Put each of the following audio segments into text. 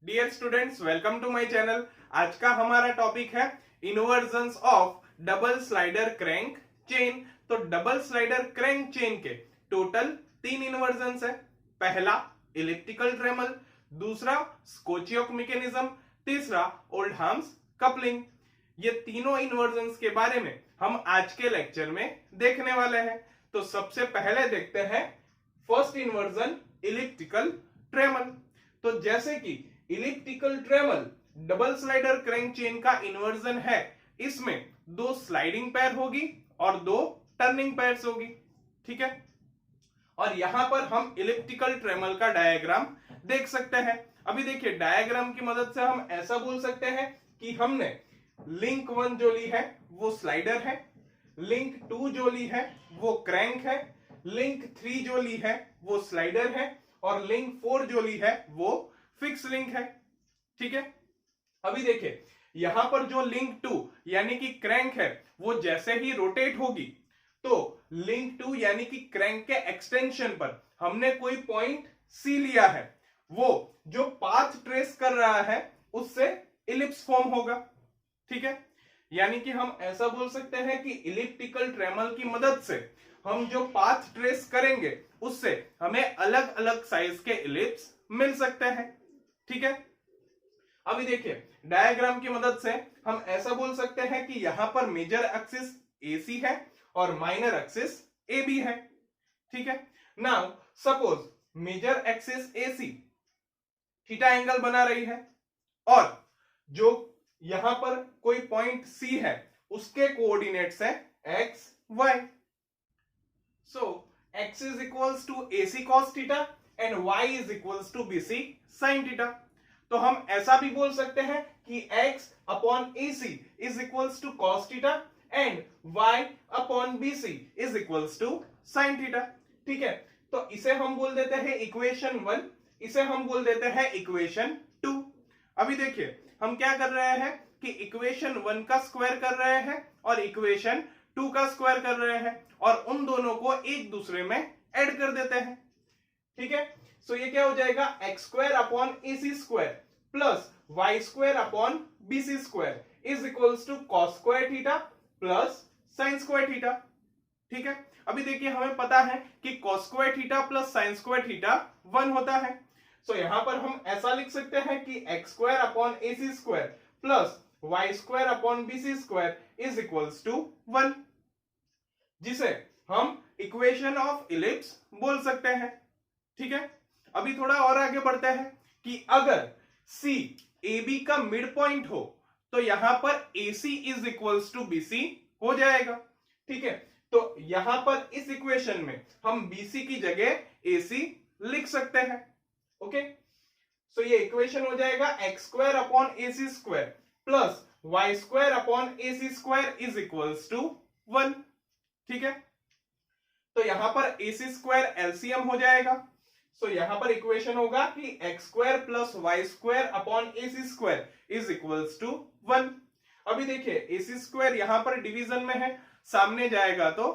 Dear students, welcome to my channel. आज का हमारा टॉपिक है inversions of double slider crank chain. तो डबल स्लाइडर क्रैंक चेन के टोटल 3 इन्वर्जन्स है। पहला इलिप्टिकल ट्रेमल, दूसरा स्कोचियोक मैकेनिज्म, तीसरा ओल्डहाम्स कपलिंग। ये तीनों इन्वर्जन्स के बारे में हम आज के लेक्चर में देखने वाले हैं। तो सबसे पहले देखते हैं फर्स्ट इन्वर्जन इलिप्टिकल ट्रेमल। तो जैसे कि elliptical trammel double slider crank chain का इन्वर्जन है, इसमें 2 स्लाइडिंग पैर होगी और 2 टर्निंग पैर्स होगी। ठीक है, और यहां पर हम इलिप्टिकल ट्रेमल का डायग्राम देख सकते हैं। अभी देखिए, डायग्राम की मदद से हम ऐसा बोल सकते हैं कि हमने लिंक 1 जो ली है वो स्लाइडर है, लिंक 2 जो ली है वो क्रैंक है, लिंक 3 जो ली है वो स्लाइडर है और लिंक 4 जो ली है वो फिक्स लिंक है। ठीक है, अभी देखिए यहां पर जो लिंक 2 यानी कि क्रैंक है वो जैसे ही रोटेट होगी तो लिंक 2 यानी कि क्रैंक के एक्सटेंशन पर हमने कोई पॉइंट सी लिया है, वो जो पाथ ट्रेस कर रहा है उससे इलिप्स फॉर्म होगा। ठीक है, यानी कि हम ऐसा बोल सकते हैं कि इलिप्टिकल ट्रेमल की मदद से हम जो पाथ ट्रेस करेंगे उससे हमें अलग अलग साइज के इलिप्स मिल सकते हैं। ठीक है, अभी देखिए डायग्राम की मदद से हम ऐसा बोल सकते हैं कि यहां पर मेजर एक्सिस AC है और माइनर एक्सिस AB है। ठीक है, now suppose major axis AC theta angle बना रही है और जो यहां पर कोई पॉइंट C है उसके कोऑर्डिनेट्स है x y। So x is equals to AC cos theta and y is equals to BC sin theta। तो हम ऐसा भी बोल सकते हैं कि x upon AC is equals to cos theta and y upon BC is equals to sin theta। ठीक है, तो इसे हम बोल देते हैं इक्वेशन 1, इसे हम बोल देते हैं इक्वेशन 2। अभी देखिए हम क्या कर रहे हैं कि इक्वेशन 1 का स्क्वायर कर रहे हैं और इक्वेशन 2 का स्क्वायर कर रहे हैं और उन दोनों को एक दूसरे में ऐड कर देते हैं। ठीक है, सो ये क्या हो जाएगा, x square upon AC square plus y square upon BC square is equals to cos square theta plus sine square theta. ठीक है, अभी देखिए हमें पता है कि cos square theta plus sine square theta 1 होता है। सो यहां पर हम ऐसा लिख सकते हैं कि x square upon AC square plus y square upon BC square is equals to 1, जिसे हम इक्वेशन ऑफ इलिप्स बोल सकते हैं। ठीक है, अभी थोड़ा और आगे बढ़ते हैं कि अगर C AB का मिड पॉइंट हो तो यहां पर AC is equals to BC हो जाएगा। ठीक है, तो यहां पर इस इक्वेशन में हम BC की जगह AC लिख सकते हैं। ओके, सो ये इक्वेशन हो जाएगा x square upon AC square plus y square upon AC square is equals to 1। ठीक है, तो यहां पर AC स्क्वायर LCM हो जाएगा। सो यहां पर इक्वेशन होगा कि x square plus y square upon AC square is equals to 1। अभी देखिए AC स्क्वायर यहां पर डिवीजन में है, सामने जाएगा तो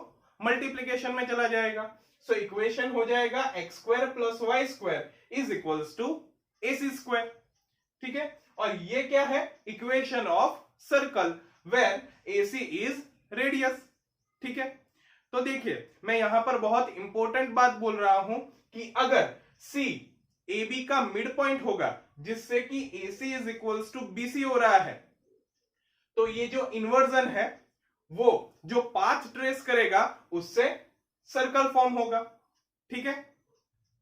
मल्टीप्लीकेशन में चला जाएगा। सो इक्वेशन हो जाएगा x square plus y square is equals to AC square. ठीक है, और ये क्या है, equation of circle where AC is radius. ठीक है, तो देखिए मैं यहां पर बहुत इंपॉर्टेंट बात बोल रहा हूं कि अगर C AB का मिड पॉइंट होगा जिससे कि AC is equals to BC हो रहा है, तो ये जो इन्वर्जन है वो जो पाथ ट्रेस करेगा उससे सर्कल फॉर्म होगा। ठीक है,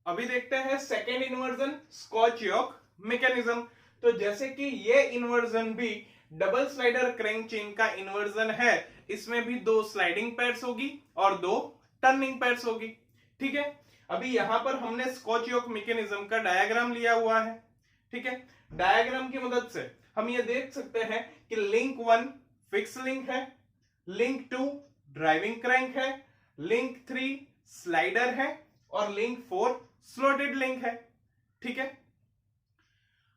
अभी देखते हैं सेकेंड इन्वर्जन स्कॉच-योक मैकेनिज्म। तो जैसे कि ये इन्वर्जन भी डबल स्लाइडर क्रैंक चेन का इन्वर्जन है, इसमें भी 2 स्लाइडिंग पैर्स होगी और 2 टर्निंग पैर्स होगी। ठीक है, अभी यहां पर हमने स्कॉच-योक मैकेनिज्म का डायग्राम लिया हुआ है। ठीक है, डायग्राम की मदद से हम ये देख सकते हैं कि लिंक 1 फिक्स लिंक है, लिंक 2 ड्राइविंग क्रैंक है, लिंक 3 स्लाइडर है और लिंक 4 स्लॉटेड लिंक है। ठीक है,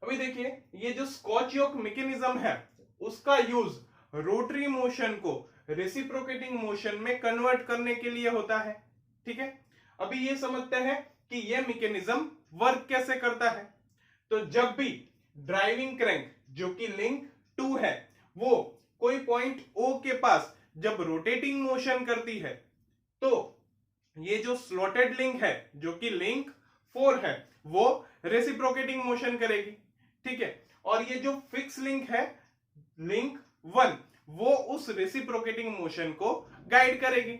अभी देखिए ये जो स्कॉच-योक मैकेनिज्म है उसका यूज रोटरी मोशन को रेसिप्रोकेटिंग मोशन में कन्वर्ट करने के लिए होता है। ठीक है, अभी ये समझते हैं कि यह मैकेनिज्म वर्क कैसे करता है। तो जब भी ड्राइविंग क्रैंक जो कि लिंक 2 है वो कोई पॉइंट O के पास जब रोटेटिंग मोशन करती है तो ये जो स्लॉटेड लिंक है जो कि लिंक 4 है वो रेसिप्रोकेटिंग मोशन करेगी, ठीक है। और ये जो फिक्स लिंक है लिंक 1 वो उस रेसिप्रोकेटिंग मोशन को गाइड करेगी,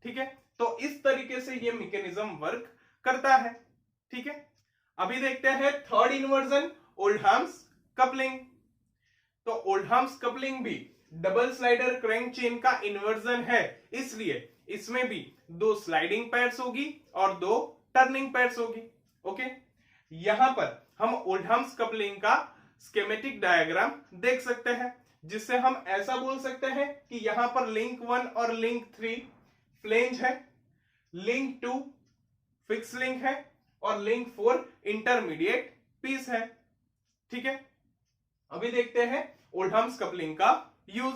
ठीक है। तो इस तरीके से ये मैकेनिज्म वर्क करता है, ठीक है। अभी देखते हैं थर्ड इन्वर्जन, ओल्डहाम्स कपलिंग। तो ओल्डहाम्स कपलिंग भी डबल स्लाइडर क्रैंक चेन का इन्वर्जन है, इसलिए इसमें भी 2 स्लाइडिंग पैड्स होगी और 2 टर्निंग पैड्स होगी, ओके। यहां पर हम ओल्डहाम्स कपलिंग का स्कीमेटिक डायग्राम देख सकते हैं, जिससे हम ऐसा बोल सकते हैं कि यहां पर लिंक 1 और लिंक 3 फ्लेंज है, लिंक 2 फिक्स लिंक है और लिंक 4 इंटरमीडिएट पीस है, ठीक है। अभी देखते हैं ओल्डहाम्स कपलिंग का यूज।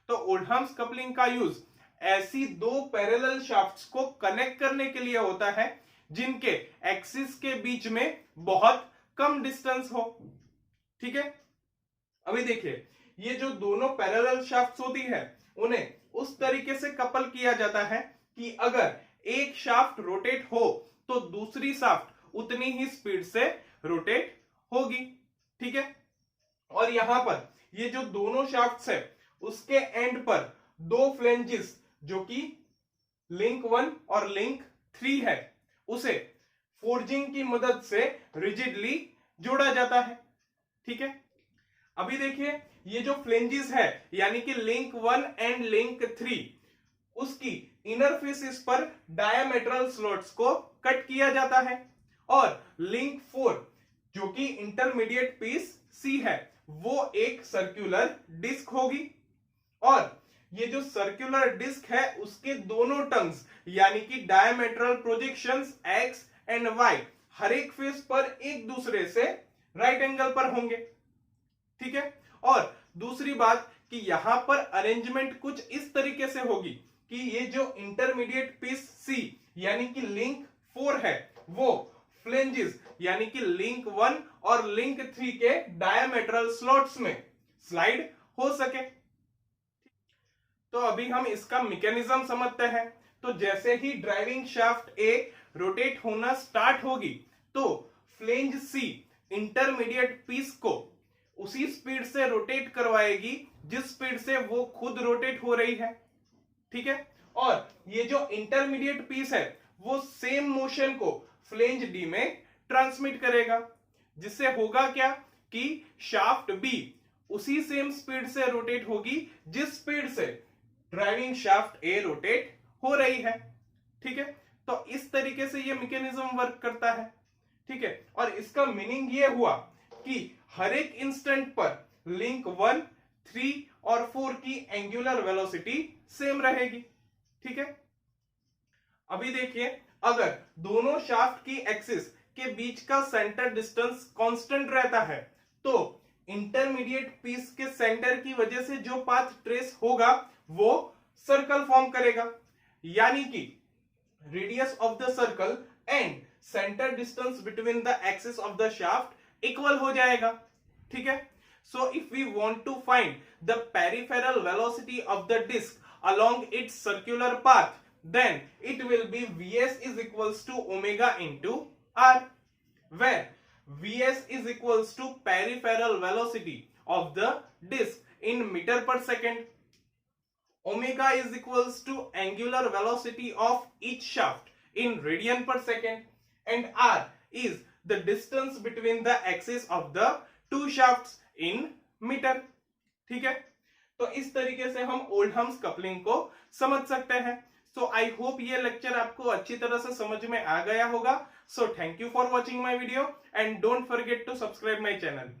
तो ओल्डहाम्स कपलिंग का यूज ऐसी 2 पैरेलल शाफ्ट्स को कनेक्ट करने के लिए होता है जिनके एक्सिस के बीच में बहुत कम डिस्टेंस हो, ठीक है। अभी देखिए ये जो दोनों पैरेलल शाफ्ट्स होती है उन्हें उस तरीके से कपल किया जाता है कि अगर एक शाफ्ट रोटेट हो तो दूसरी शाफ्ट उतनी ही स्पीड से रोटेट होगी, ठीक है। और यहां पर ये जो दोनों शाफ्ट्स है उसके एंड पर 2 फ्लेंजेस जो कि लिंक 1 और लिंक 3 है उसे फोर्जिंग की मदद से रिजिडली जोड़ा जाता है, ठीक है। अभी देखिए ये जो फ्लेंजेस है यानी कि लिंक 1 एंड लिंक 3 उसकी इनर फेसेस पर डायमेट्रल स्लॉट्स को कट किया जाता है और लिंक 4 जो कि इंटरमीडिएट पीस C है वो एक सर्कुलर डिस्क होगी और ये जो सर्कुलर डिस्क है उसके दोनों टंग्स यानी कि diametral projections X and Y हर एक फेस पर एक दूसरे से राइट एंगल पर होंगे, ठीक है। और दूसरी बात कि यहां पर अरेंजमेंट कुछ इस तरीके से होगी कि ये जो इंटरमीडिएट पीस C यानी कि लिंक 4 है वो फ्लेंजेस यानी कि लिंक 1 और लिंक 3 के डायमेट्रल स्लॉट्स में स्लाइड हो सके। तो अभी हम इसका मैकेनिज्म समझते हैं। तो जैसे ही ड्राइविंग शाफ्ट A रोटेट होना स्टार्ट होगी तो फ्लेंज C इंटरमीडिएट पीस को उसी स्पीड से रोटेट करवाएगी जिस स्पीड से वो खुद रोटेट हो रही है, ठीक है। और ये जो इंटरमीडिएट पीस है वो सेम मोशन को फ्लेंज D में ट्रांसमिट करेगा, जिससे होगा क्या कि शाफ्ट B उसी सेम स्पीड से रोटेट होगी जिस स्पीड से ड्राइविंग शाफ्ट A रोटेट हो रही है, ठीक है। तो इस तरीके से ये मैकेनिज्म वर्क करता है, ठीक है। और इसका मीनिंग ये हुआ कि हर एक इंस्टेंट पर लिंक 1, 3 और 4 की एंगुलर वेलोसिटी सेम रहेगी, ठीक है। अभी देखिए अगर दोनों शाफ्ट की एक्सिस के बीच का सेंटर डिस्टेंस कांस्टेंट रहता है तो इंटरमीडिएट पीस के सेंटर की वजह से जो पाथ ट्रेस होगा वो सर्कल फॉर्म करेगा, यानी कि radius of the circle and centre distance between the axis of the shaft equal हो जाएगा, ठीक है। So if we want to find the peripheral velocity of the disc along its circular path, then it will be Vs is equals to omega into r, where Vs is equals to peripheral velocity of the disk in meter per second, omega is equals to angular velocity of each shaft in radian per second, and r is the distance between the axis of the two shafts in meter, ठीक है। तो इस तरीके से हम ओल्डहाम्स coupling को समझ सकते हैं। सो आई होप ये लेक्चर आपको अच्छी तरह से समझ में आ गया होगा। So thank you for watching my video and don't forget to subscribe my channel.